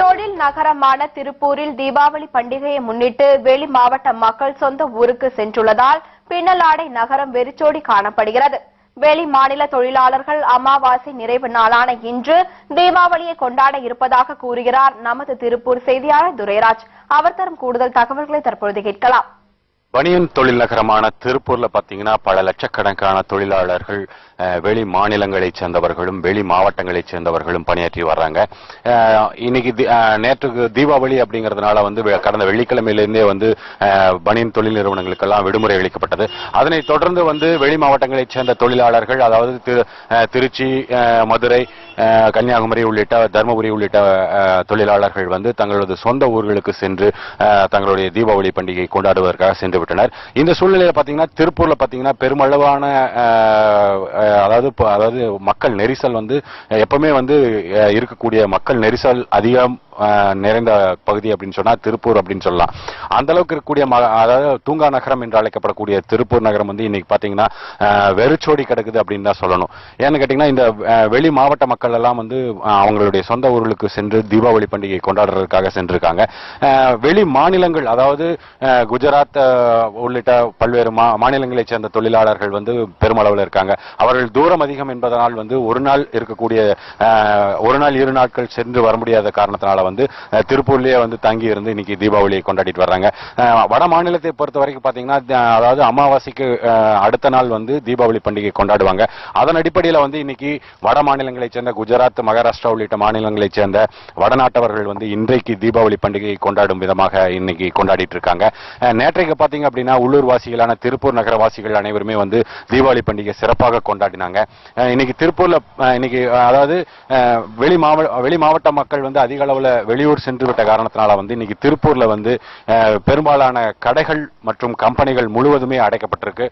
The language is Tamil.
தொழில் நகரமான திருப்பூரில் தீபாவளி பண்டிகையை முன்னிட்டு வெளி மாவட்ட மக்கள் சொந்த ஊருக்கு சென்றுள்ளதால் பின்னலாடை நகரம் வெறிச்சோடி காணப்படுகிறது. வெளி மாநில தொழிலாளர்கள் அமாவாசை நிறைவு நாளான இன்று தீபாவளியை கொண்டாட இருப்பதாக கூறுகிறார் நமது திருப்பூர் செய்தியாளர் துரைராஜ். அவர் தரும் கூடுதல் தகவல்களை தற்பொழுது கேட்கலாம். பனியன் தொழில் நகரமான திருப்பூர்ல பாத்தீங்கன்னா பல லட்சக்கணக்கான தொழிலாளர்கள் வெளி மாநிலங்களைச் சேர்ந்தவர்களும் வெளி மாவட்டங்களைச் சேர்ந்தவர்களும் பணியாற்றி வர்றாங்க. இன்னைக்கு நேற்று தீபாவளி அப்படிங்கறதுனால வந்து கடந்த வெள்ளிக்கிழமையிலிருந்தே வந்து பனியன் தொழில் நிறுவனங்களுக்கெல்லாம் விடுமுறை அளிக்கப்பட்டது. அதனைத் தொடர்ந்து வந்து வெளி மாவட்டங்களைச் சேர்ந்த தொழிலாளர்கள், அதாவது திருச்சி, மதுரை, கன்னியாகுமரி உள்ளிட்ட தருமபுரி உள்ளிட்ட தொழிலாளர்கள் வந்து தங்களது சொந்த ஊர்களுக்கு சென்று தங்களுடைய தீபாவளி பண்டிகை கொண்டாடுவதற்காக சென்று விட்டனர். இந்த சூழ்நிலையில பாத்தீங்கன்னா திருப்பூர்ல பாத்தீங்கன்னா பெருமளவான அதாவது மக்கள் நெரிசல் வந்து எப்பவுமே வந்து இருக்கக்கூடிய மக்கள் நெரிசல் அதிகம் நிறைந்த பகுதி அப்படின்னு சொன்னா திருப்பூர் அப்படின்னு சொல்லலாம். அந்த அளவுக்கு இருக்கக்கூடிய அதாவது தூங்கா நகரம் என்று அழைக்கப்படக்கூடிய திருப்பூர் நகரம் வந்து இன்னைக்கு பாத்தீங்கன்னா வெறிச்சோடி கிடக்குது அப்படின்னு தான் சொல்லணும். ஏன்னு கேட்டீங்கன்னா இந்த வெளி மாவட்ட மக்கள் எல்லாம் வந்து அவங்களுடைய சொந்த ஊர்களுக்கு சென்று தீபாவளி பண்டிகை கொண்டாடுறதுக்காக சென்றிருக்காங்க. வெளி மாநிலங்கள், அதாவது குஜராத் உள்ளிட்ட பல்வேறு மாநிலங்களைச் சேர்ந்த தொழிலாளர்கள் வந்து பெருமளவில் இருக்காங்க. அவர்கள் தூரம் அதிகம் என்பதனால் வந்து ஒரு நாள் இருக்கக்கூடிய ஒரு நாள் 2 நாட்கள் சென்று வர முடியாத காரணத்தினால வந்து திருப்பூர்லயே வந்து தங்கி இருந்து இன்னைக்கு தீபாவளியை கொண்டாடிட்டு வர்றாங்க. வட மாநிலத்தை பொறுத்த வரைக்கும் பாத்தீங்கன்னா அதாவது அமாவாசைக்கு அடுத்த நாள் வந்து தீபாவளி பண்டிகை கொண்டாடுவாங்க. அதன் அடிப்படையில் வந்து இன்னைக்கு வட மாநிலங்களைச் சேர்ந்த குஜராத், மகாராஷ்டிரா உள்ளிட்ட மாநிலங்களைச் சேர்ந்த வடநாட்டவர்கள் வந்து இன்றைக்கு தீபாவளி பண்டிகையை கொண்டாடும் விதமாக இன்னைக்கு கொண்டாடிட்டு இருக்காங்க. நேற்றைக்கு பாத்தீங்க அப்படின்னா உள்ளூர் வாசிகளான திருப்பூர் நகர வாசிகள் அனைவருமே வந்து தீபாவளி பண்டிகை சிறப்பாக கொண்டாடினாங்க. இன்னைக்கு திருப்பூர்ல இன்னைக்கு அதாவது வெளி மாவட்ட மக்கள் வந்து அதிக அளவுல வெளியூர் சென்று விட்ட காரணத்தினால வந்து இன்னைக்கு திருப்பூர்ல வந்து பெரும்பாலான கடைகள் மற்றும் கம்பெனிகள் முழுவதுமே அடைக்கப்பட்டிருக்கு.